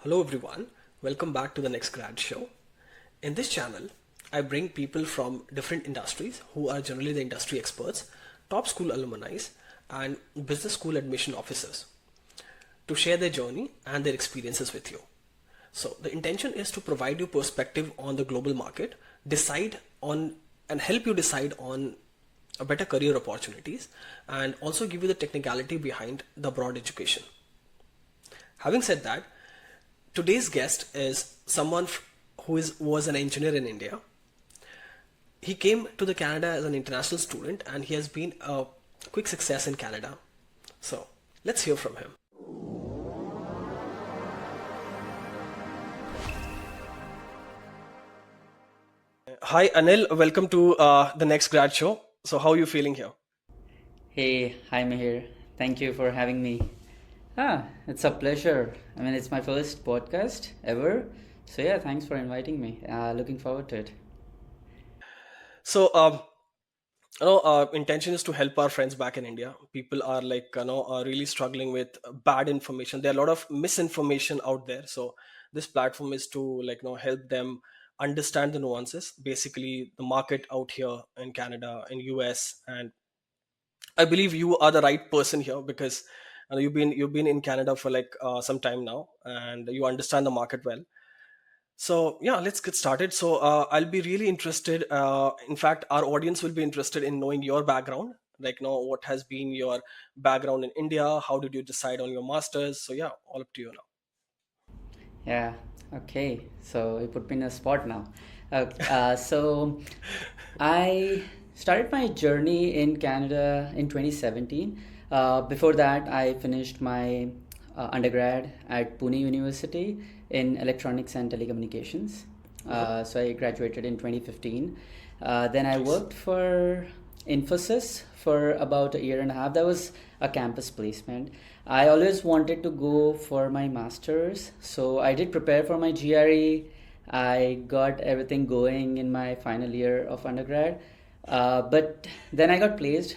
Hello everyone, welcome back to the Next Grad Show. In this channel, I bring people from different industries who are generally the industry experts, top school alumni, and business school admission officers to share their journey and their experiences with you. So the intention is to provide you perspective on the global market, decide on and help you decide on a better career opportunities, and also give you the technicality behind the broad education. Having said that, today's guest is someone who was an engineer in India. He came to the Canada as an international student and he has been a quick success in Canada. So let's hear from him. Hi Anil, welcome to the Next Grad Show. So how are you feeling here? Hey, hi Mihir. Thank you for having me. It's a pleasure. I mean, it's my first podcast ever. So yeah, thanks for inviting me. Looking forward to it. So intention is to help our friends back in India. People are are really struggling with bad information. There are a lot of misinformation out there. So this platform is to help them understand the nuances, basically the market out here in Canada, in US. And I believe you are the right person here because you've been in Canada for some time now, and you understand the market well. So yeah, let's get started. So I'll be really interested. In fact, our audience will be interested in knowing your background. What has been your background in India? How did you decide on your masters? So yeah, all up to you now. Yeah, okay. So you put me in a spot now. So I started my journey in Canada in 2017. Before that, I finished my undergrad at Pune University in electronics and telecommunications. Hmm. So I graduated in 2015. Then I Nice. worked for Infosys for about a year and a half. That was a campus placement. I always wanted to go for my master's, so I did prepare for my GRE. I got everything going in my final year of undergrad, but then I got placed,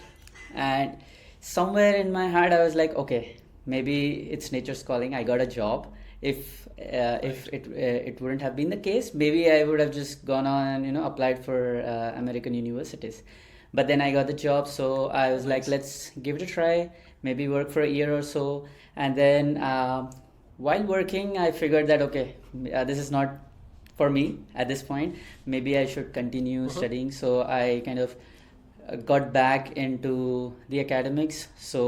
and somewhere in my heart I was like, okay, maybe it's nature's calling. I got a job. If Right. it wouldn't have been the case, maybe I would have just gone on and applied for American universities. But then I got the job, so I was like, Nice. let's give it a try. Maybe work for a year or so, and then while working, I figured that okay, this is not for me at this point. Maybe I should continue Hmm. studying. So I kind of got back into the academics. So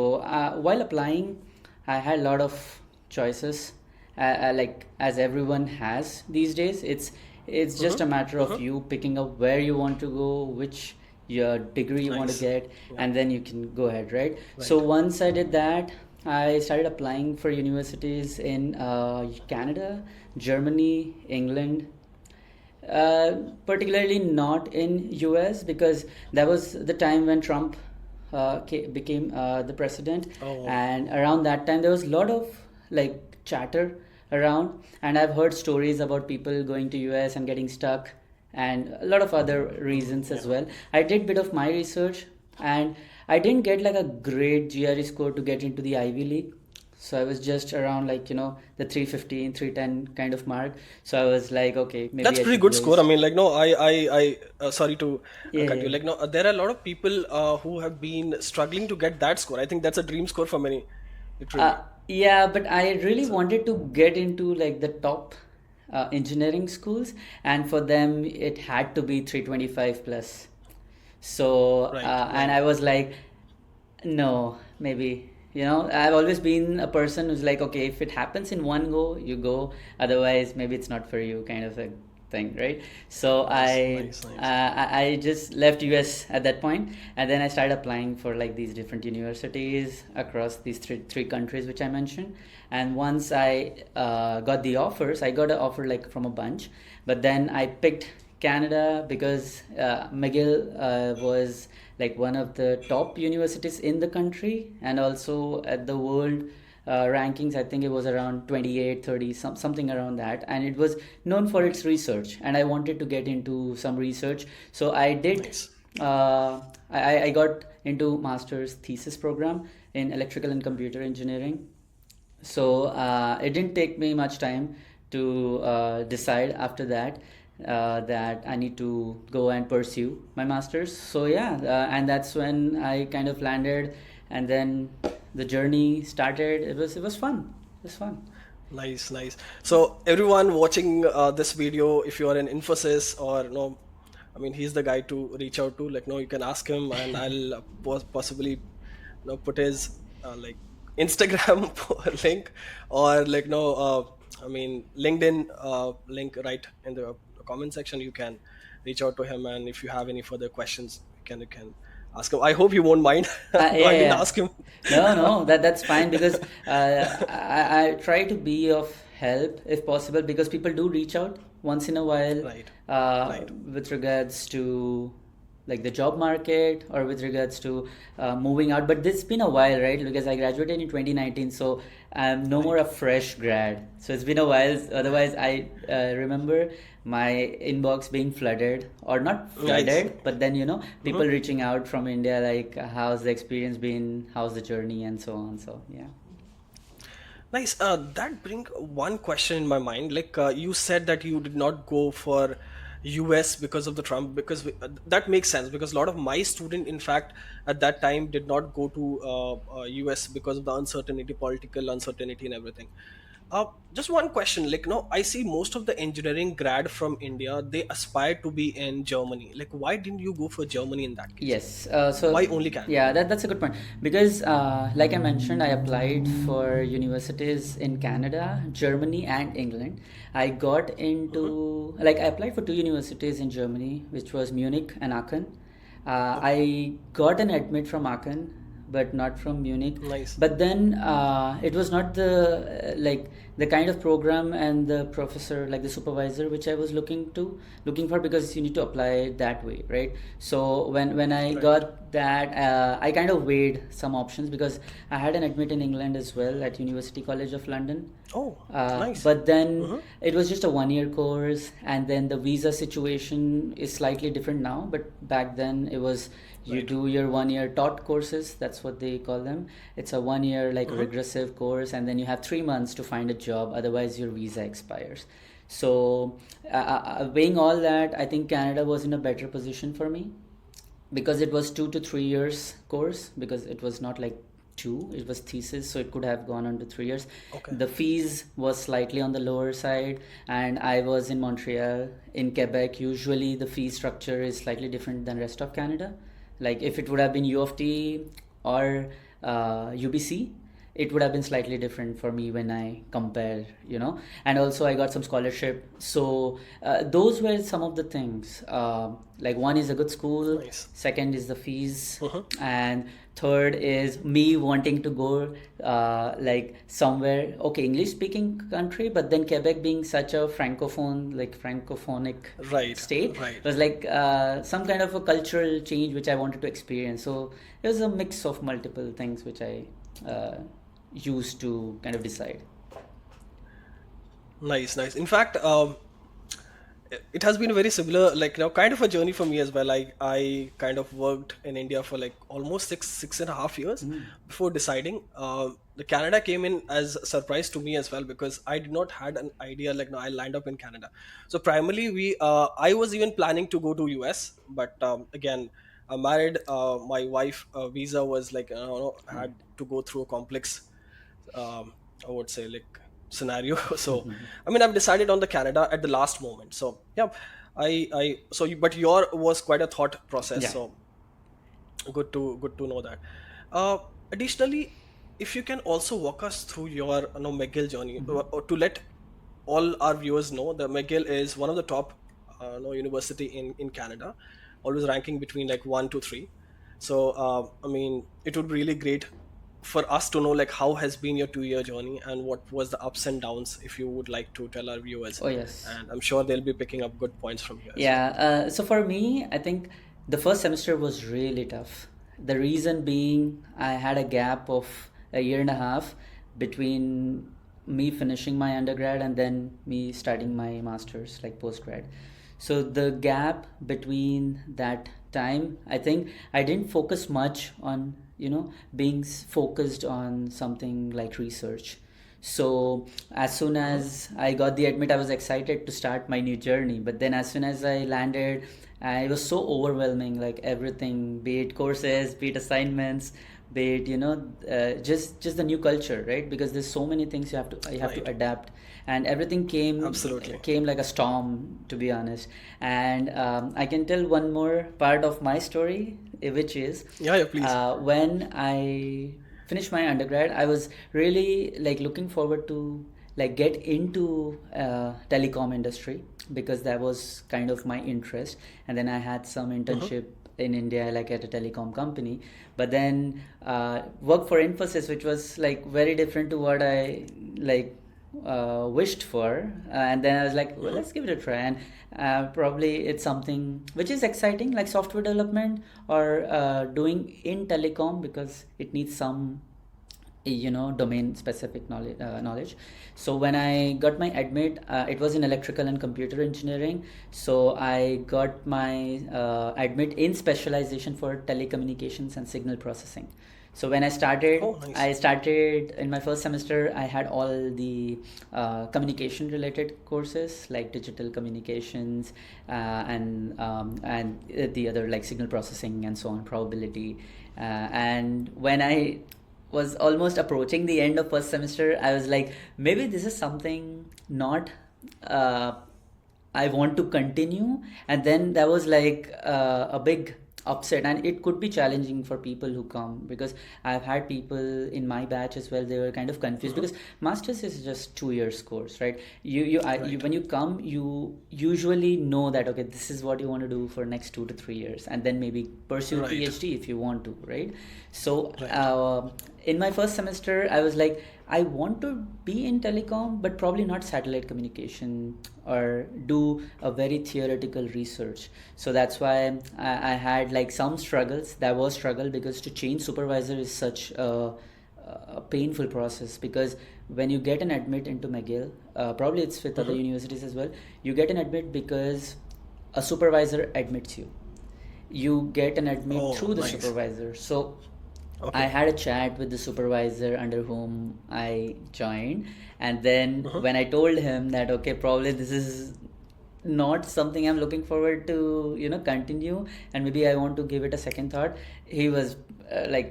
while applying, I had a lot of choices. Like as everyone has these days, it's Hmm. just a matter of Hmm. you picking up where you want to go, which your degree you want to Nice. get, Yeah. and then you can go ahead, right? So Right. once I did that, I started applying for universities in Canada, Germany, England, particularly not in US because that was the time when Trump became the president, Oh. and around that time there was a lot of like chatter around, and I've heard stories about people going to US and getting stuck, and a lot of other reasons as Yeah. well. I did bit of my research, and I didn't get like a great GRE score to get into the Ivy League. So I was just around like the 315, 310 kind of mark. So I was like, okay, That's maybe I pretty should good score. I waste. mean, no, sorry to Yeah, cut you. yeah. No, there are a lot of people who have been struggling to get that score. I think that's a dream score for many, Uh, literally. yeah, but I really So, wanted to get into like the top engineering schools, and for them it had to be 325 plus. So, right, and right, I was like, no, maybe. I've always been a person who's like, okay, if it happens in one go, you go. Otherwise, maybe it's not for you, kind of a thing, right? So nice, nice, nice. I just left US at that point, and then I started applying for like these different universities across these three countries which I mentioned. And once I got the offers, I got an offer like from a bunch, but then I picked Canada because McGill was like one of the top universities in the country, and also at the world rankings. I think it was around 28, 30, something around that, and it was known for its Right, research, and I wanted to get into some research, so I did. nice. I got into master's thesis program in electrical and computer engineering, So it didn't take me much time to decide after that that I need to go and pursue my master's. So yeah, and that's when I kind of landed, and then the journey started. It was fun. It was fun. Nice, nice. So everyone watching this video, if you are in Infosys or no, I mean, he's the guy to reach out to. Like, no, you can ask him, and I'll possibly, put his like Instagram link, or like no, I mean, LinkedIn link right in the comment section. You can reach out to him, and if you have any further questions, you can ask him. I hope you won't mind. No, Yeah, I didn't yeah. ask him. No, no, that's fine because I try to be of help if possible because people do reach out once in a while Right, right. with regards to like the job market or with regards to moving out. But this been a while, right? Because I graduated in 2019, so I'm no more Right. a fresh grad. So it's been a while. Otherwise, I remember my inbox being flooded, or not Nice. flooded, but then people Mhm. reaching out from India, like how's the experience been, how's the journey, and so on. So yeah. Nice. That bring one question in my mind. Like you said that you did not go for US because of the Trump, because that makes sense because a lot of my student, in fact, at that time did not go to US because of the uncertainty, political uncertainty, and everything. Just one question. Like, no, I see most of the engineering grad from India, they aspire to be in Germany. Like, why didn't you go for Germany in that case? Yes. Why So only Canada? yeah, that's a good point because, like I mentioned, I applied for universities in Canada, Germany, and England. I got Hmm. into like I applied for two universities in Germany, which was Munich and Aachen. Okay. I got an admit from Aachen, but not from Munich. Nice. But then it was not the like the kind of program and the professor, like the supervisor, which I was looking for because you need to apply it that way, right? So when I Right. got that, I kind of weighed some options because I had an admit in England as well at University College of London. Oh, nice. But then Hmm. it was just a 1 year course, and then the visa situation is slightly different now. But back then it was you Right. do your 1 year taught courses, that's what they call them. It's a 1 year like Hmm. regressive course, and then you have 3 months to find a job, otherwise your visa expires. So, weighing all that, I think Canada was in a better position for me because it was 2 to 3 years course because it was not like two, it was thesis, so it could have gone on to 3 years. Okay. The fees was slightly on the lower side, and I was in Montreal. In Quebec, usually the fee structure is slightly different than rest of Canada. Like if it would have been U of T or UBC, it would have been slightly different for me when I compare. And also I got some scholarship. So those were some of the things. Like one is a good school, Nice. second is the fees, Hmm. and third is me wanting to go like somewhere, okay, English speaking country, but then Quebec being such a francophone, like francophonic Right. state, Right. it was like some kind of a cultural change which I wanted to experience. So it was a mix of multiple things which I uh, used to kind of decide. Nice. Nice. In fact, it has been a very similar, like kind of a journey for me as well. I kind of worked in India for like almost six and a half years Mm. before deciding. The Canada came in as a surprise to me as well because I did not had an idea like no, I lined up in Canada. So primarily I was even planning to go to US, but again, I'm married. My wife visa was like had to go through a complex I would say like scenario. So I mean I've decided on the Canada at the last moment. So yeah, but your was quite a thought process. Yeah. So good to know that. Additionally, if you can also walk us through your McGill journey to let all our viewers know that McGill is one of the top university in Canada, always ranking between like 1 to 3. So I mean it would be really great for us to know like how has been your 2 year journey and what was the ups and downs if you would like to tell our viewers, Oh, yes. and I'm sure they'll be picking up good points from here as well. Yeah, so for me, I think the first semester was really tough. The reason being, I had a gap of a year and a half between me finishing my undergrad and then me starting my master's, like postgrad. So the gap between that time, I think I didn't focus much on, being focused on something like research. So as soon as I got the admit, I was excited to start my new journey. But then as soon as I landed, it was so overwhelming, like everything, be it courses, be it assignments, be it, just the new culture, right? Because there's so many things you have to Right. adapt, and everything came Absolutely. came like a storm, to be honest. And I can tell one more part of my story, which is Yeah, yeah, please. when I finished my undergrad, I was really like looking forward to like get into telecom industry, because that was kind of my interest. And then I had some Uh-huh. internship in India, like at a telecom company. But then work for Infosys, which was like very different to what I like wished for. And then I was like, well, Uh-huh. let's give it a try. And probably it's something which is exciting, like software development or doing in telecom, because it needs some domain specific knowledge. So when I got my admit, it was in electrical and computer engineering. So I got my admit in specialization for telecommunications and signal processing. So when Oh, nice. I started in my first semester, I had all the communication related courses like digital communications, and the other like signal processing and so on, probability. And when I was almost approaching the end of first semester, I was like, maybe this is something not uh, I want to continue. And then there was like a big upset, and it could be challenging for people who come, because I've had people in my batch as well. They were kind of confused, Uh-huh. because masters is just 2 years course, right? You Right. when you come, you usually know that okay, this is what you want to do for next 2 to 3 years, and then maybe pursue Right. PhD if you want to, right? So Right. in my first semester, I was like, I want to be in telecom, but probably not satellite communication or do a very theoretical research. So that's why I had like some struggles. That was struggle, because to change supervisor is such a painful process. Because when you get an admit into McGill, probably it's with other Uh-huh. universities as well, you get an admit because a supervisor admits you. You get an admit Oh, through the nice. supervisor. So I Okay. had a chat with the supervisor under whom I joined, and then Uh-huh. when I told him that okay, probably this is not something I'm looking forward to, continue, and maybe I want to give it a second thought, he was like,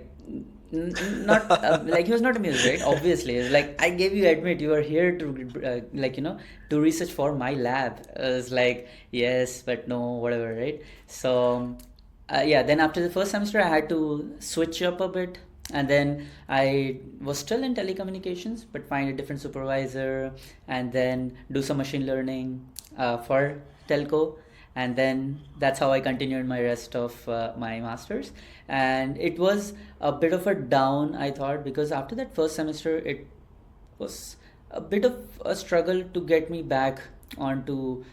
not like he was not amused, right? Obviously, it's like I gave you admit, you are here to do research for my lab. It's like yes, but no, whatever, right? So yeah, then after the first semester, I had to switch up a bit, and then I was still in telecommunications, but find a different supervisor, and then do some machine learning for telco, and then that's how I continued my rest of my masters. And it was a bit of a down, I thought, because after that first semester, it was a bit of a struggle to get me back onto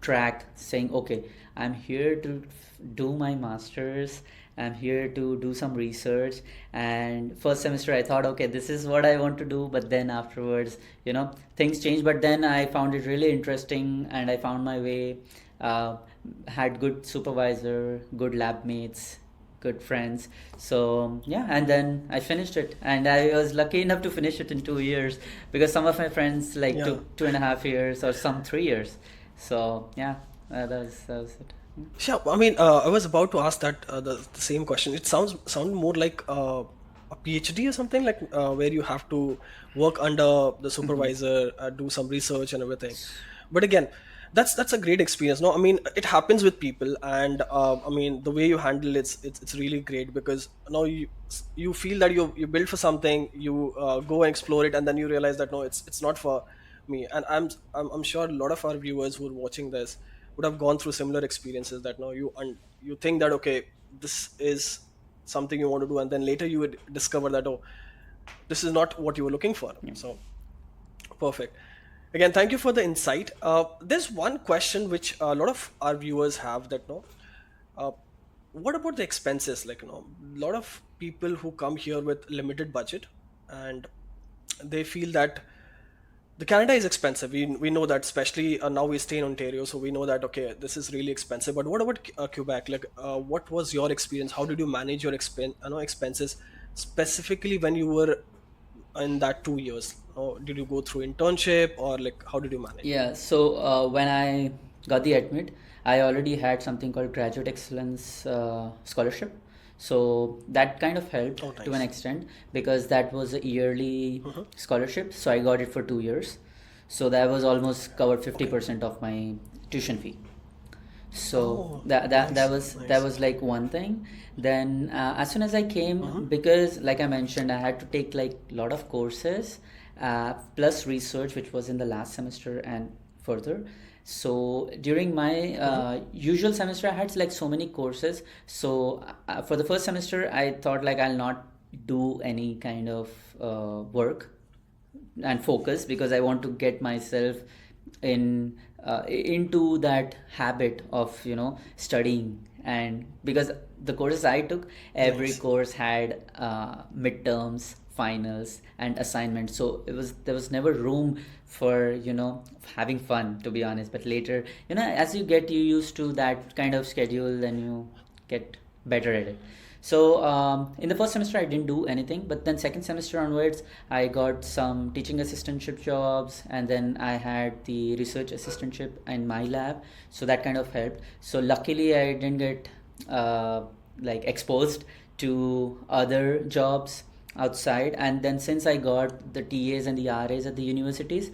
track, saying okay, I'm here to do my masters, I'm here to do some research. And first semester I thought okay, this is what I want to do, but then afterwards, things changed. But then I found it really interesting, and I found my way. uh, had good supervisor, good lab mates, good friends. So yeah, and then I finished it, and I was lucky enough to finish it in 2 years, because some of my friends like Yeah. took 2.5 years or some 3 years. So yeah, that was it. Sure. I mean, I was about to ask that the same question. It sound more like a PhD or something like where you have to work under the supervisor, do some research and everything. But again, that's a great experience. No, I mean it happens with people, and I mean the way you handle it's really great because now you feel that you built for something, you go and explore it, and then you realize that no, it's not for me. And I'm sure a lot of our viewers who are watching this would have gone through similar experiences that now you think that okay, this is something you want to do, and then later you would discover that oh, this is not what you were looking for. Yeah. So perfect. Again, thank you for the insight. There's one question which a lot of our viewers have that no, uh, what about the expenses? Like a lot of people who come here with limited budget, and they feel that the Canada is expensive. We know that, especially now we stay in Ontario, so we know that okay, this is really expensive. But what about Quebec? Like, what was your experience? How did you manage your expenses specifically when you were in that 2 years? Or did you go through internship, or like how did you manage? Yeah, so when I got the admit, I already had something called Graduate Excellence Scholarship. So that kind of helped Oh, to an nice. extent because that was a yearly Hmm. scholarship. So I got it for 2 years. So that was almost covered Okay. 50% of my tuition fee. So Oh, that nice, was that nice. was like one thing. Then as soon as I came, Hmm. because like I mentioned, I had to take like a lot of courses plus research, which was in the last semester and further. So during my Hmm. usual semester, I had like so many courses. So for the first semester, I thought like I'll not do any kind of work and focus because I want to get myself in into that habit of studying. And because the courses I took, every Nice. course had midterms, finals, and assignments, so there was never room for having fun, to be honest. But later, as you get used to that kind of schedule, then you get better at it. So in the first semester, I didn't do anything, but then second semester onwards, I got some teaching assistantship jobs, and then I had the research assistantship in my lab. So that kind of helped. So luckily, I didn't get like exposed to other jobs outside. And then since I got the TAs and the RAs at the universities,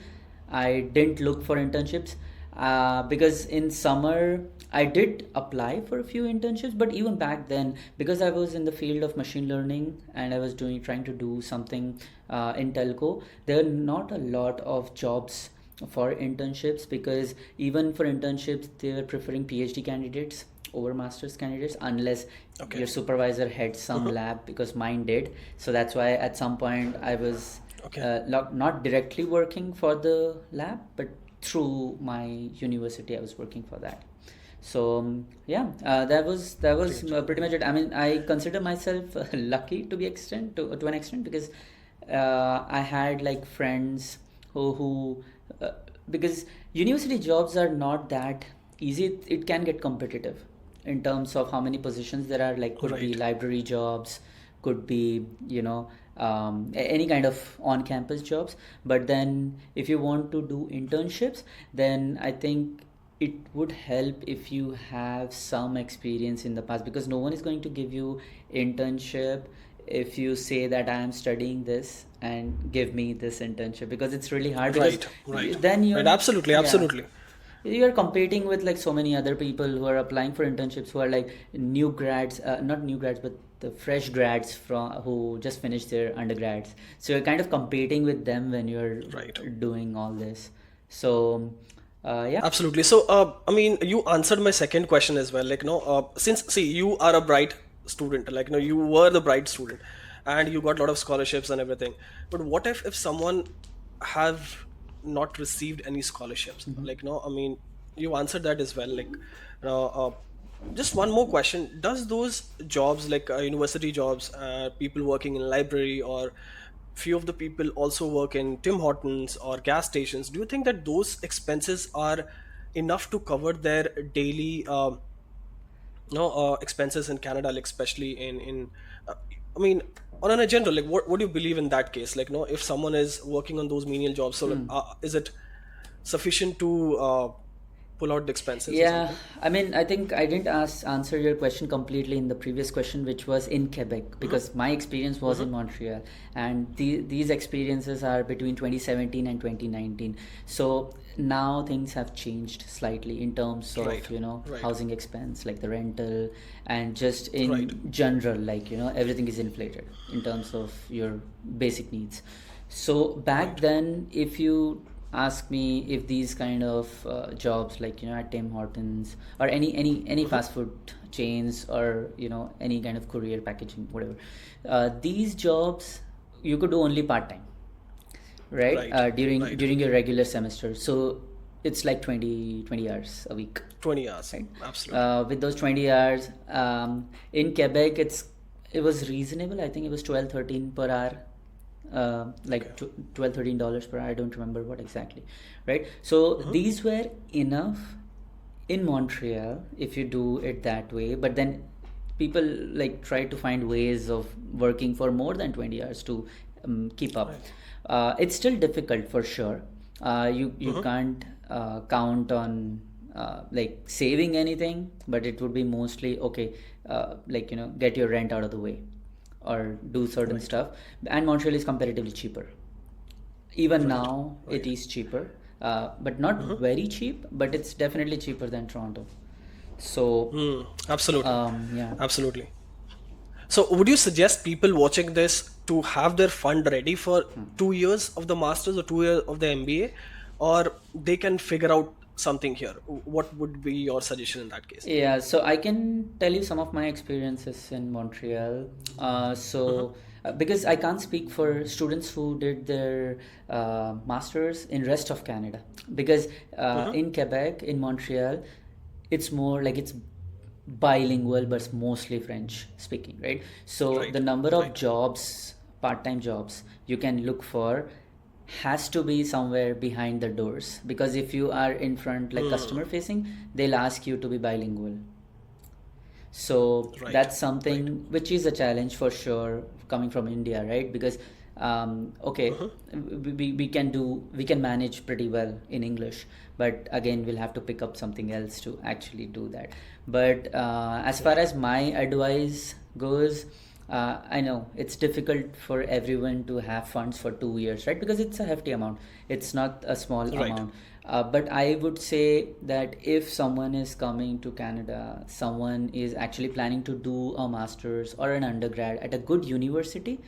I didn't look for internships because in summer I did apply for a few internships, but even back then, because I was in the field of machine learning and I was trying to do something in telco, there are not a lot of jobs for internships, because even for internships they were preferring PhD candidates over master's candidates, unless Okay. your supervisor had some Hmm. lab, because mine did. So that's why at some point I was Okay. not directly working for the lab, but through my university I was working for that. So yeah, that was Great. pretty much it. I mean, I consider myself lucky to an extent, because I had like friends who because university jobs are not that easy. It can get competitive in terms of how many positions there are. Like, could be Right. library jobs, could be any kind of on-campus jobs. But then if you want to do internships, then I think it would help if you have some experience in the past, because no one is going to give you internship if you say that I am studying this and give me this internship, because it's really hard. Because Right. Right. then Right. you're, Absolutely. yeah, Absolutely. you're competing with like so many other people who are applying for internships, who are like new grads, not new grads, but the fresh grads from who just finished their undergrads. So you're kind of competing with them when you're Right. doing all this. So yeah. Absolutely. So, I mean, you answered my second question as well. Like, no, since see, you are a bright student, like, no, you were the bright student, and you got a lot of scholarships and everything. But what if someone have not received any scholarships? Like, no, I mean, you answered that as well. Like, just one more question: does those jobs, like university jobs, people working in library, or few of the people also work in Tim Hortons or gas stations, do you think that those expenses are enough to cover their daily expenses in Canada, like especially in uh, I mean, on a general, like what do you believe in that case? Like, no, if someone is working on those menial jobs, so like, Hmm. is it sufficient to pull out the expenses or Yeah, something? I mean, I think I didn't answer your question completely in the previous question, which was in Quebec, Hmm. because my experience was Hmm. in Montreal, and these experiences are between 2017 and 2019. So now things have changed slightly in terms of, Right. Right. housing expense, like the rental, and just Right. in general, like, everything is inflated in terms of your basic needs. So back Right. then, if you ask me if these kind of jobs, like at Tim Hortons or any Hmm. fast food chains, or any kind of courier packaging, whatever, these jobs you could do only part time, right? Right. Right. During your regular semester. So it's like 20 hours a week, 20 hours. right? Absolutely. With those 20 hours, in Quebec, it was reasonable. I think it was 12-13 per hour, Okay. like 12-13 dollars per hour. I don't remember what exactly, right? So Hmm. these were enough in Montreal if you do it that way. But then people like try to find ways of working for more than 20 hours to keep up. Right. It's still difficult for sure. You Mm-hmm. can't count on like saving anything, but it would be mostly okay, like get your rent out of the way or do certain Right. stuff. And Montreal is comparatively cheaper. Even Right. now it Right. is cheaper, but not Mm-hmm. very cheap, but it's definitely cheaper than Toronto. So Absolutely. yeah. Absolutely. So, would you suggest people watching this to have their fund ready for 2 years of the masters or 2 years of the MBA, or they can figure out something here? What would be your suggestion in that case? Yeah, so I can tell you some of my experiences in Montreal. Mm-hmm. Because I can't speak for students who did their masters in rest of Canada, because Mm-hmm. in Quebec, in Montreal, it's more like it's bilingual, but it's mostly French speaking, right? So Right. the number of Right. jobs, part-time jobs you can look for has to be somewhere behind the doors, because if you are in front like Hmm. customer facing, they'll ask you to be bilingual. So Right. that's Right. something which is a challenge for sure coming from India, right? Because okay, Mm-hmm. we can manage pretty well in English, but again we'll have to pick up something else to actually do that. But as far Right. as my advice goes, I know it's difficult for everyone to have funds for 2 years, right? Because it's a hefty amount. It's not a small Right. amount. But I would say that if someone is coming to Canada, someone is actually planning to do a master's or an undergrad at a good university,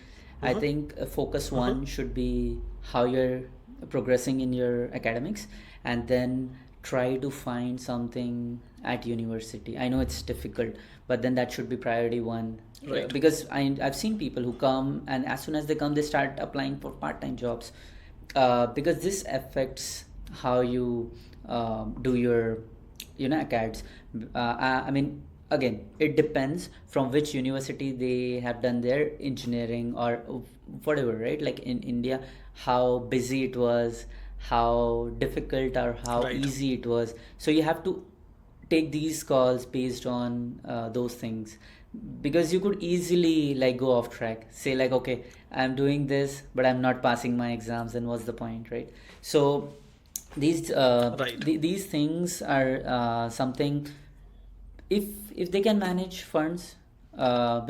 I Mm-hmm. think focus Mm-hmm. one should be how you're progressing in your academics, and then try to find something at university. I know it's difficult, but then that should be priority one. Right. Because I've seen people who come, and as soon as they come, they start applying for part-time jobs, because this affects how you do your acads. I mean, again, it depends from which university they have done their engineering or whatever, right? Like in India, how busy it was, how difficult or how Right. easy it was. So you have to take these calls based on those things, because you could easily like go off track, say like, okay, I'm doing this but I'm not passing my exams, then what's the point, right? So Right. these things are something, if they can manage funds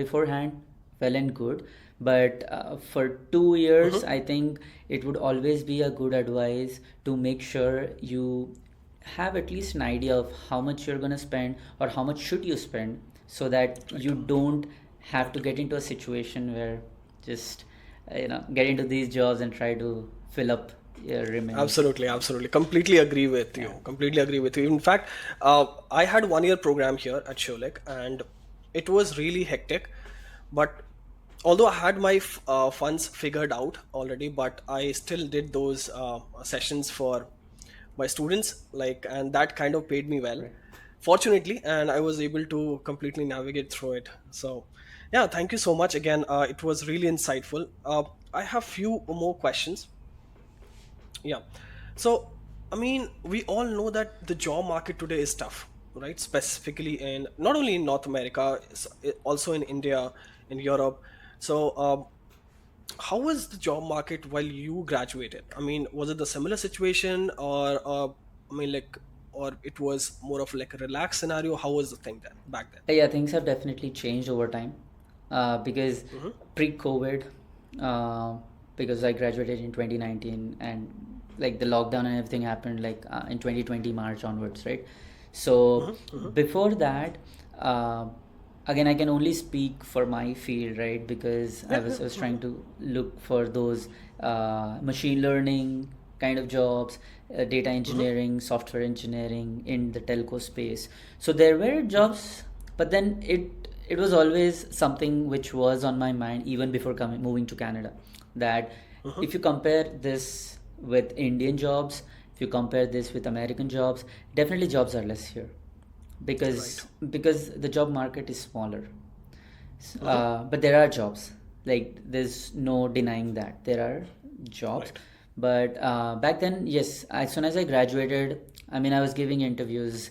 beforehand, well and good. But for 2 years, Mm-hmm. I think it would always be a good advice to make sure you have at least an idea of how much you're going to spend or how much should you spend, so that Right. you don't have Right. to get into a situation where just get into these jobs and try to fill up your remaining. Absolutely, absolutely. Completely agree with Yeah. you. Completely agree with you. In fact, I had 1 year program here at Sholek, and it was really hectic. But although I had my funds figured out already, but I still did those sessions for my students, like, and that kind of paid me well, Right. fortunately, and I was able to completely navigate through it. So, yeah, thank you so much again. It was really insightful. I have few more questions. Yeah. So, I mean, we all know that the job market today is tough, right? Specifically in not only in North America, also in India, in Europe. So, how was the job market while you graduated? I mean, was it the similar situation, or I mean, like, or it was more of like a relaxed scenario? How was the thing then back then? Yeah, things have definitely changed over time, because Mm-hmm. pre-COVID, uh, because I graduated in 2019, and like the lockdown and everything happened like in 2020 March onwards, right? So Mm-hmm. Mm-hmm. before that, uh, again, I can only speak for my field, right? Because Yeah. Yeah. I was Mm-hmm. trying to look for those machine learning kind of jobs, data Mm-hmm. engineering, software engineering in the telco space. So there were Mm-hmm. jobs, but then it was always something which was on my mind even before coming moving to Canada. That Mm-hmm. if you compare this with Indian jobs, if you compare this with American jobs, definitely jobs are less here, Right. because the job market is smaller. Mm-hmm. But there are jobs, like there's no denying that there are jobs. Right. But back then, yes, as soon as I graduated, I mean, I was giving interviews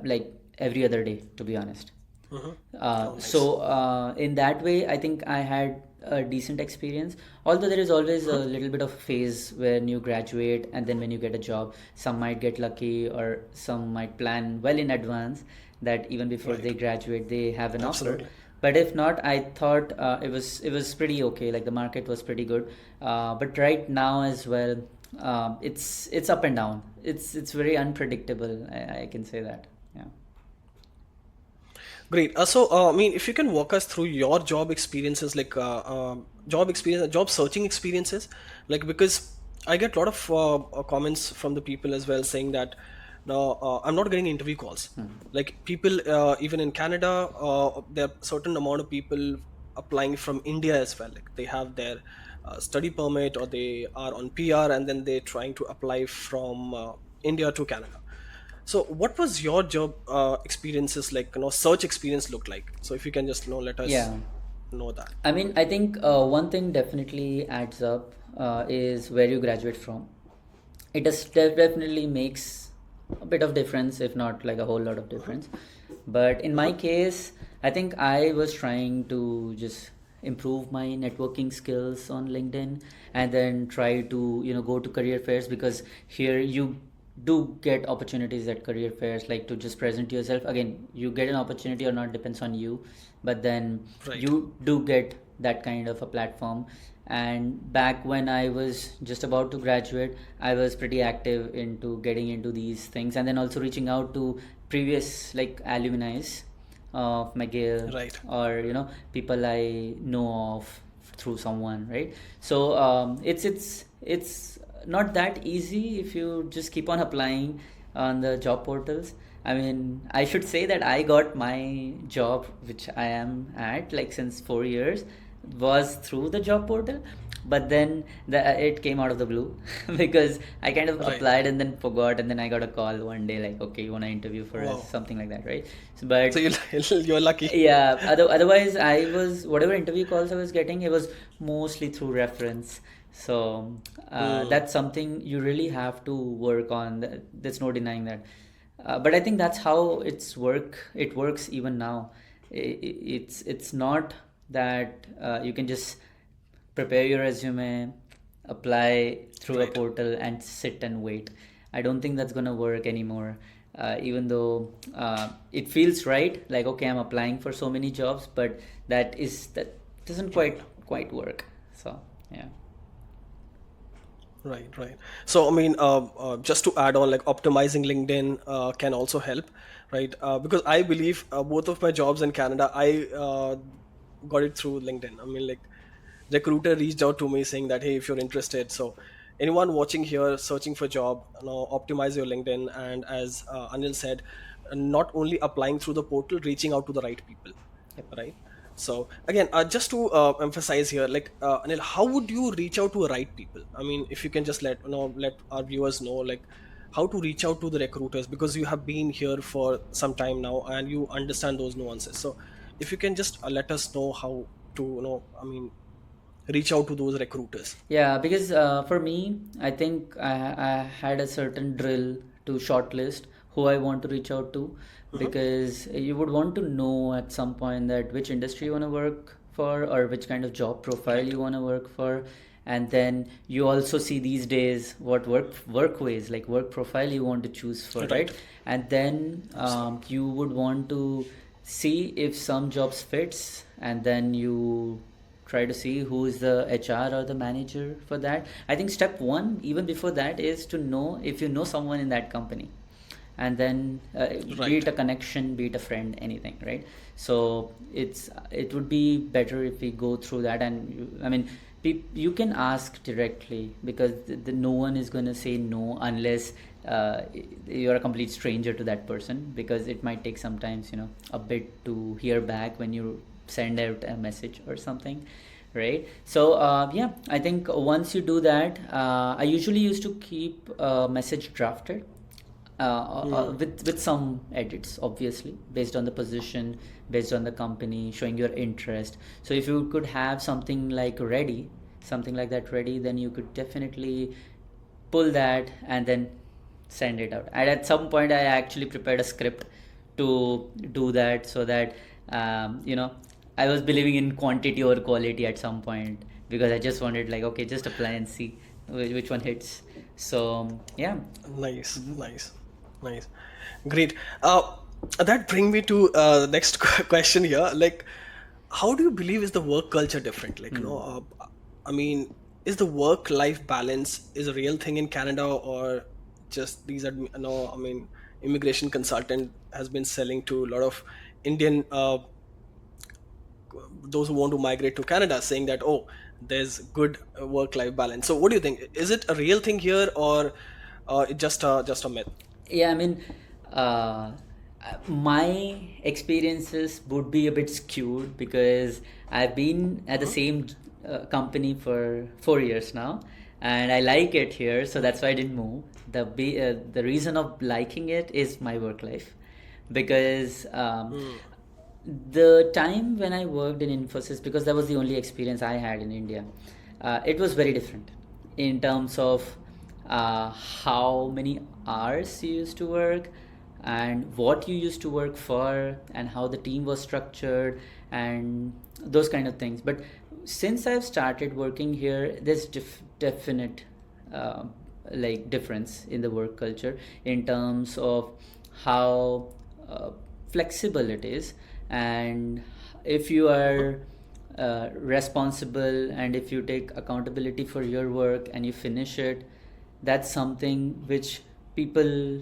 like every other day, to be honest. Mm-hmm. uh, Oh, nice. so in that way, I think I had a decent experience. Although there is always a little bit of phase when you graduate and then when you get a job, some might get lucky or some might plan well in advance that even before Right. they graduate they have an offer. Absolutely. But if not, I thought it was pretty okay. Like the market was pretty good. But right now as well, it's up and down. It's very unpredictable. I can say that. Yeah. Great. I mean, if you can walk us through your job experiences, like job experience, job searching experiences, like because I get a lot of comments from the people as well saying that no, I'm not getting interview calls. Like people, even in Canada, there are certain amount of people applying from India as well. Like they have their study permit or they are on PR and then they're trying to apply from India to Canada. So, what was your job experiences like? Search experience look like. So, if you can just let us Yeah. know that. I mean, I think one thing definitely adds up is where you graduate from. It does definitely makes a bit of difference, if not like a whole lot of difference. But in my case, I think I was trying to just improve my networking skills on LinkedIn and then try to go to career fairs, because here you do get opportunities at career fairs, like to just present yourself. Again, you get an opportunity or not depends on you, but then Right. you do get that kind of a platform. And back when I was just about to graduate, I was pretty active into getting into these things, and then also reaching out to previous like alumni of McGill, Right. or people I know of through someone, right? So it's not that easy if you just keep on applying on the job portals. I mean, I should say that I got my job, which I am at like since 4 years, was through the job portal. But then it came out of the blue because I kind of Right. applied and then forgot, and then I got a call one day like, okay, you want to interview for us, Wow. something like that, right? So, So but you you're lucky. yeah, otherwise I was, whatever interview calls I was getting, it was mostly through reference. So Hmm. that's something you really have to work on. There's no denying that. But I think that's how it works even now. It's not that you can just prepare your resume, apply through a Right. portal, and sit and wait. I don't think that's gonna work anymore. Even though it feels right, like okay, I'm applying for so many jobs, but that doesn't Right. quite work. So yeah. Right. Right. So I mean, just to add on, like optimizing LinkedIn can also help, right? Because I believe both of my jobs in Canada, I got it through LinkedIn. I mean, like recruiter reached out to me saying that hey, if you're interested, so anyone watching here searching for job, optimize your LinkedIn, and as Anil said, not only applying through the portal, reaching out to the right people, Yep. right? So again, just to emphasize here, like Anil, how would you reach out to the right people? I mean, if you can just let our viewers know, like how to reach out to the recruiters, because you have been here for some time now and you understand those nuances. So if you can just let us know how to I mean, reach out to those recruiters. Yeah, because for me, I think I had a certain drill to shortlist who I want to reach out to, Hmm. because you would want to know at some point that which industry you want to work for or which kind of job profile Right. you want to work for. And then you also see these days what workways, like work profile you want to choose for, Right. right? And then Absolutely. you would want to see if some jobs fits, and then you try to see who is the HR or the manager for that. I think step one, even before that, is to know if you know someone in that company, and then be Right. it a connection, be it a friend, anything, right? So it would be better if we go through that, and I mean, you can ask directly, because no one is going to say no unless you're a complete stranger to that person, because it might take sometimes a bit to hear back when you send out a message or something, right? So yeah, I think once you do that, I usually used to keep a message drafted Hmm. with some edits, obviously based on the position, based on the company, showing your interest. So if you could have something like that ready, then you could definitely pull that and then send it out. And at some point I actually prepared a script to do that, so that um, you know I was believing in quantity over quality at some point, because I just wanted, like, okay, just apply and see which one hits. So yeah. Nice, Hmm. nice, nice. Great. That bring me to the next question here. Like, how do you believe is the work culture different? Like, I mean, is the work-life balance is a real thing in Canada, or just these are no? I mean, immigration consultant has been selling to a lot of Indian those who want to migrate to Canada, saying that, oh, there's good work-life balance. So, what do you think? Is it a real thing here, or it just a myth? Yeah, I mean, uh, my experiences would be a bit skewed because I've been at the Hmm. same company for 4 years now, and I like it here, so that's why I didn't move. The reason of liking it is my work life, because Hmm. the time when I worked in Infosys, because that was the only experience I had in India, it was very different in terms of how many hours you used to work and what you used to work for and how the team was structured and those kind of things. But since I've started working here, there's definite uh, like difference in the work culture in terms of how flexible it is, and if you Hmm. are responsible and if you take accountability for your work and you finish it, that's something which people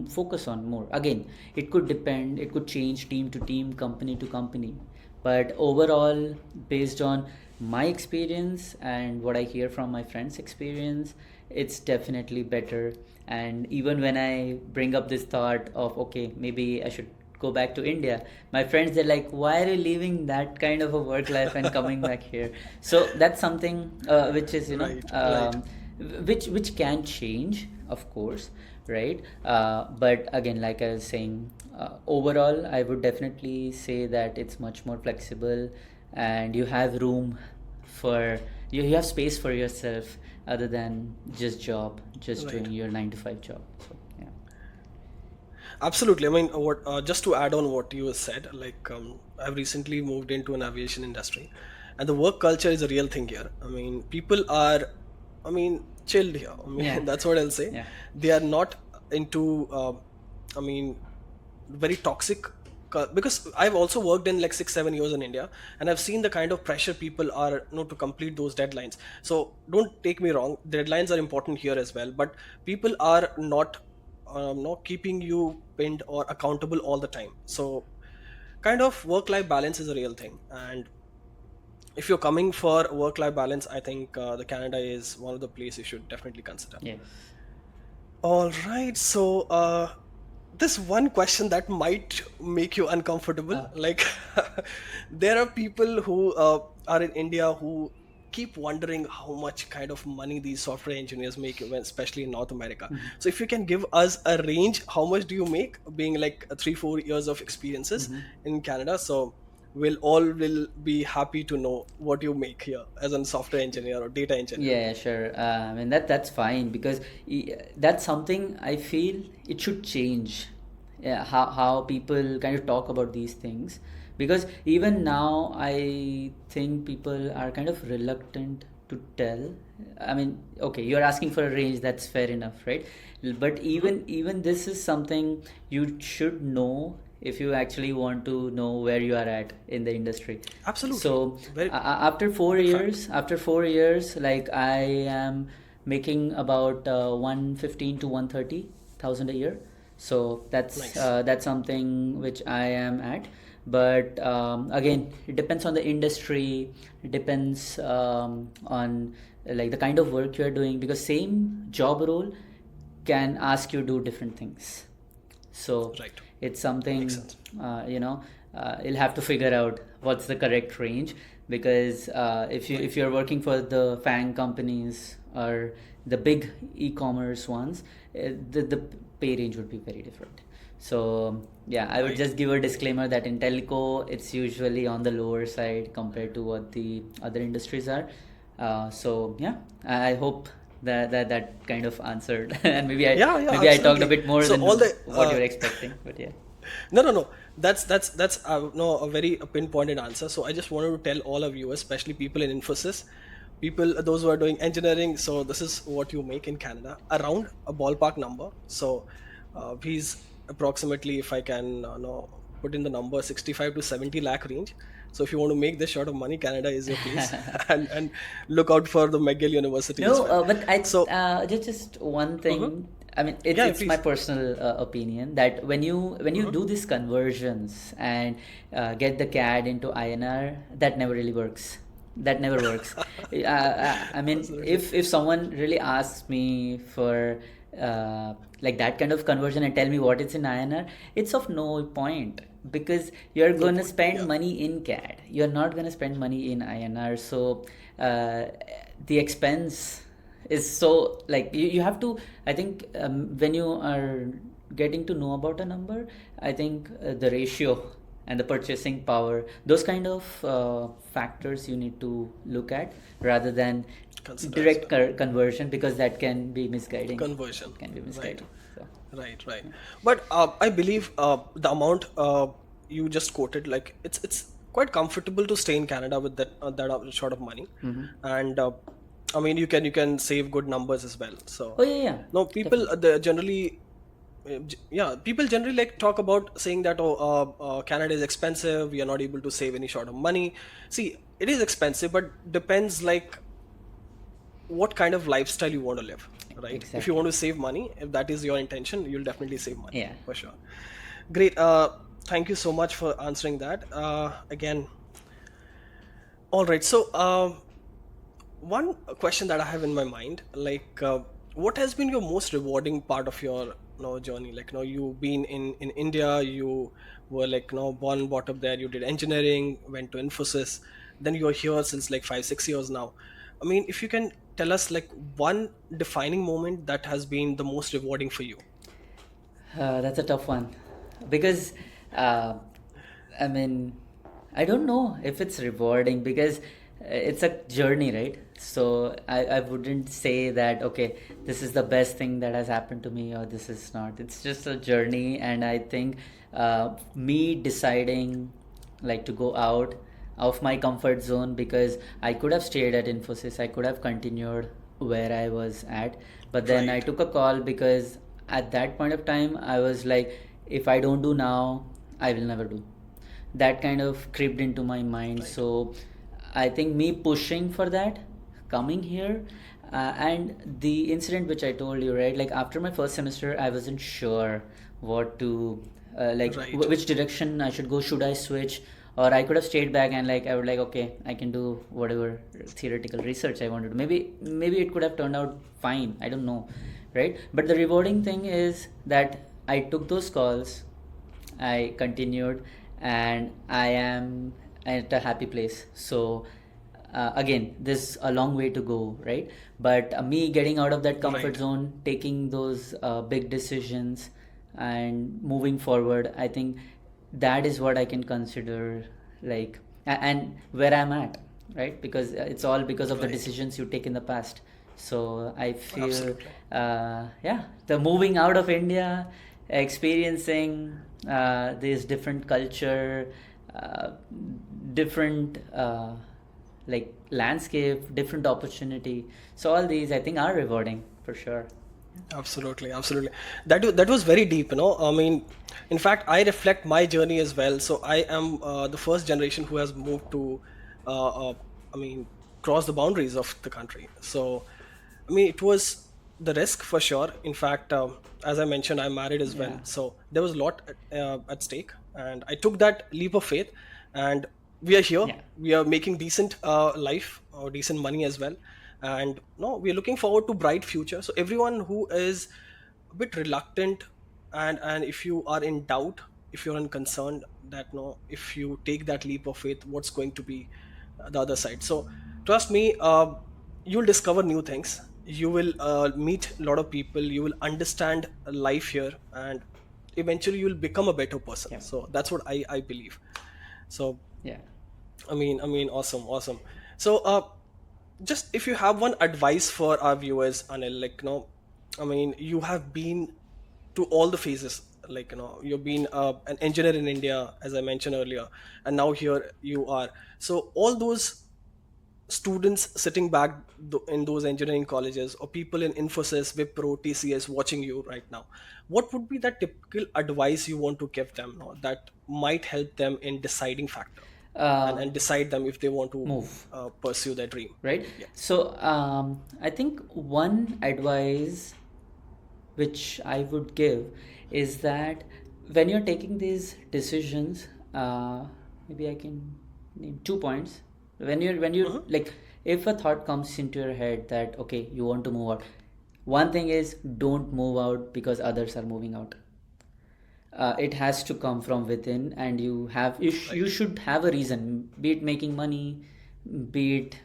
focus on more. Again, it could depend, it could change team to team, company to company, but overall, based on my experience and what I hear from my friends' experience, it's definitely better. And even when I bring up this thought of, okay, maybe I should go back to India, my friends, they're like, why are you leaving that kind of a work life and coming back here? So that's something which is, Right, right. which can change, of course, right? But again, like I was saying, overall, I would definitely say that it's much more flexible, and you have room for you have space for yourself other than just Right. doing your 9 to 5 job. So yeah. Absolutely. I mean, what just to add on what you said, like I've recently moved into an aviation industry, and the work culture is a real thing here. I mean, people are, I mean, chilled here. I Yeah. mean, that's what I'll say. Yeah. They are not into, I mean, very toxic. Because I've also worked in like 6 7 years in India, and I've seen the kind of pressure people are, to complete those deadlines. So don't take me wrong, deadlines are important here as well, but people are not keeping you pinned or accountable all the time. So kind of work life balance is a real thing, and if you're coming for work life balance, I think the Canada is one of the places you should definitely consider. Yes. All right, so this one question that might make you uncomfortable. Uh, Like, there are people who are in India who keep wondering how much kind of money these software engineers make, especially in North America. So, if you can give us a range, how much do you make, being like 3 4 years of experiences mhm. in Canada? So, we'll all will be happy to know what you make here as a software engineer or data engineer. Yeah, sure. I mean, that's fine, because that's something I feel it should change. Yeah, how people kind of talk about these things, because even now I think people are kind of reluctant to tell. I mean, okay, you're asking for a range, that's fair enough, right? But Hmm. even this is something you should know if you actually want to know where you are at in the industry. Absolutely, So very after four big fact. years, after 4 years, like I am making about 115 to 130,000 a year. So Nice. that's something which I am at. But again, it depends on the industry. It depends on like the kind of work you are doing, because same job role can ask you do different things. So Right. it's Makes something, sense. you'll have to figure out what's the correct range, because if Right. you're working for the FANG companies or the big e-commerce ones, the pay range would be very different. So yeah, I would Right. just give a disclaimer that in telco it's usually on the lower side compared to what the other industries are. So yeah, I hope that kind of answered, and maybe I Yeah, yeah, maybe I talked a absolutely. bit more So all than the what you're expecting, but yeah. No, no, no. That's no, a very pinpointed answer. So I just wanted to tell all of you, especially people in Infosys, people those who are doing engineering. So this is what you make in Canada, around a ballpark number. So he's approximately, if I can no, put in the number, 65 to 70 lakh range. So if you want to make this sort of money, Canada is your place, and look out for the McGill University as No, well. but I So just one mhm. thing. I mean, it's Yeah, my please. personal opinion that when you Mhm. do these conversions and get the CAD into INR, that never really works. That never works. I mean, Absolutely. if someone really asks me for like that kind of conversion and tell me what it's in INR, it's of no point because you're No going to point. spend Yeah. money in CAD. You're not going to spend money in INR. So uh, the expense is so like you have to. I think when you are getting to know about a number, I think the ratio and the purchasing power, those kind of factors you need to look at rather than Consider as direct well. conversion because that can be misguiding. Conversion. Can be Right. misguiding. So Right. Right. But I believe the amount you just quoted, like it's quite comfortable to stay in Canada with that sort of money, mm-hmm. and I mean you can save good numbers as well. So Oh yeah, yeah, no, people definitely. they generally yeah, people generally like talk about saying that Canada is expensive, we are not able to save any sort of money. See, it is expensive, but depends like what kind of lifestyle you want to live, right? If you Exactly. want to save money, if that is your intention, you'll definitely save money Yeah. for sure. Great. Thank you so much for answering that. Again, all right. So, one question that I have in my mind, like, what has been your most rewarding part of your journey? Like, you've been in India, you were like, born and brought up there, you did engineering, went to Infosys, then you're here since like 5 6 years now. I mean, if you can tell us like one defining moment that has been the most rewarding for you. That's a tough one because uh, I mean, I don't know if it's rewarding because it's a journey, right? So I wouldn't say that, okay, this is the best thing that has happened to me or this is not. It's just a journey, and I think me deciding like to go out of my comfort zone because I could have stayed at Infosys, I could have continued where I was at, but then I Right, took a call because at that point of time I was like, if I don't do now, I will never do. That kind of creeped into my mind. right, So I think me pushing for that, coming here, and the incident which I told you, right? Like after my first semester, I wasn't sure what to, right, which direction I should go. Should I switch? Or I could have stayed back and like I would like, okay, I can do whatever theoretical research I wanted to. Maybe it could have turned out fine. I don't know, right? But the rewarding thing is that I took those calls, I continued, and I am at a happy place. So, again, there's a long way to go, right? But me getting out of that comfort right, zone, taking those big decisions, and moving forward, I think that is what I can consider like, and where I'm at, right? Because it's all because of the right. decisions you take in the past. So I feel, Absolutely. yeah, the moving out of India, experiencing this different culture, uh, different like landscape, different opportunity. So all these I think are rewarding for sure. Absolutely, absolutely. That was very deep, I mean, in fact, I reflect my journey as well. So I am the first generation who has moved to, uh, uh, I mean, cross the boundaries of the country. So, I mean, it was the risk for sure. In fact, as I mentioned, I'm married as well. Yeah. So there was a lot at stake, and I took that leap of faith, and we are here. Yeah. We are making decent life or decent money as well, and no, we are looking forward to bright future. So everyone who is a bit reluctant, and if you are in doubt, if you're unconcerned that no, if you take that leap of faith, what's going to be the other side? So trust me, you'll discover new things, you will meet a lot of people, you will understand life here, and eventually you'll become a better person. Yeah. So that's what I believe. So Yeah. I mean, awesome, awesome. So just if you have one advice for our viewers, Anil, like I mean, you have been to all the phases, like you've been an engineer in India, as I mentioned earlier, and now here you are. So all those students sitting back in those engineering colleges, or people in Infosys, Wipro, TCS watching you right now, what would be that typical advice you want to give them, that might help them in deciding factor, and, uh, and decide them if they want to Move, pursue their dream? right? Yeah. So I think one advice which I would give is that when you're taking these decisions, maybe I can name 2 points. When you Hmm. like, if a thought comes into your head that okay, you want to move out, one thing is don't move out because others are moving out. It has to come from within, and you Right. should have a reason, be it making money, be it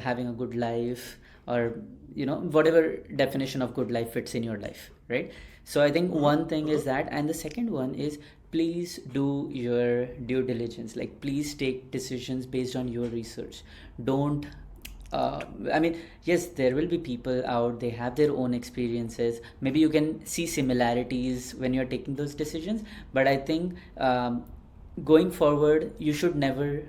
having a good life, or whatever definition of good life fits in your life, right? So I think Hmm. one thing Hmm. is that, and the second one is, please do your due diligence. Like, please take decisions based on your research. Don't I mean, yes, there will be people out, they have their own experiences. Maybe you can see similarities when you're taking those decisions, but I think going forward, you should never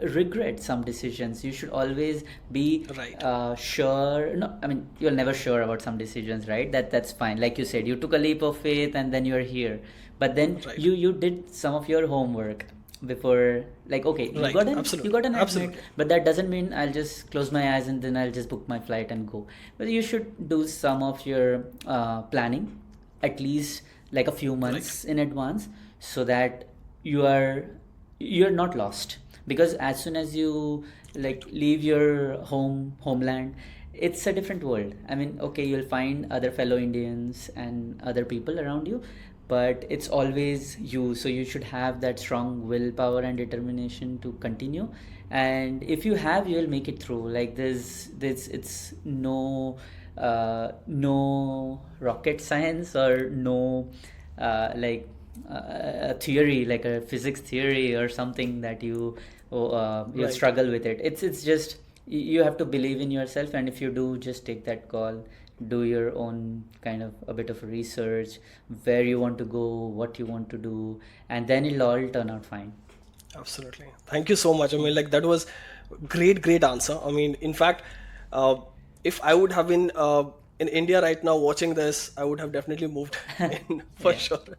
regret some decisions. You should always be Right. sure. No, I mean, you're never sure about some decisions, right? That's fine. Like you said, you took a leap of faith and then you're here. But then Right. you did some of your homework before, like, okay, Right. you Absolutely. got an admit, Absolutely. but that doesn't mean I'll just close my eyes and then I'll just book my flight and go. But you should do some of your planning, at least like a few Right. months in advance, so that you are you're not lost. Because as soon as you Right. like leave your homeland, it's a different world. I mean, okay, you'll find other fellow Indians and other people around you, but it's always you. So you should have that strong willpower and determination to continue. And if you have, you'll make it through. Like, this it's no rocket science, or no like a theory, like a physics theory or something, that you'll Right. struggle with it. It's just you have to believe in yourself, and if you do, just take that call. Do your own kind of a bit of research, where you want to go, what you want to do, and then it'll all turn out fine. Absolutely. Thank you so much. I mean, like, that was great, great answer. I mean, in fact, uh, if I would have been in India right now watching this, I would have definitely moved in for Yeah. sure.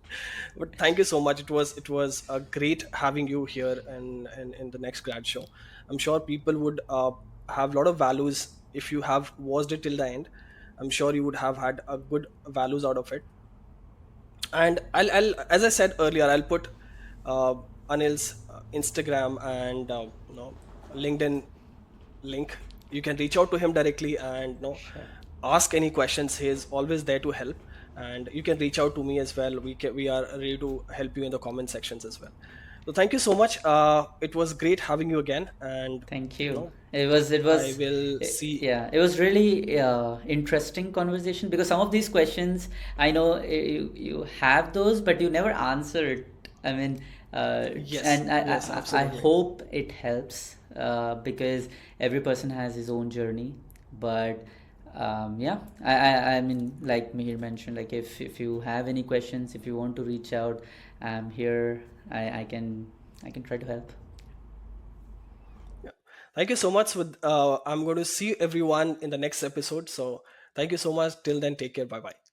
But thank you so much. It was great having you here and in the next grad show. I'm sure people would have a lot of values if you have watched it till the end. I'm sure you would have had a good values out of it. And I'll as I said earlier, I'll put uh, Anil's Instagram and LinkedIn link. You can reach out to him directly and Sure. ask any questions. He's always there to help, and you can reach out to me as well. We are ready to help you in the comment sections as well. So thank you so much. It was great having you again, and Thank you you. know It I was, will see. yeah, it was really interesting conversation, because some of these questions, I know you have those, but you never answer it. I mean, Yes, and yes, I absolutely. hope it helps, because every person has his own journey. But yeah, I mean, like Mihir mentioned, like, if you have any questions, if you want to reach out, I'm here. I can try to help. Yeah. Thank you so much. I'm going to see everyone in the next episode. So thank you so much. Till then, take care. Bye bye.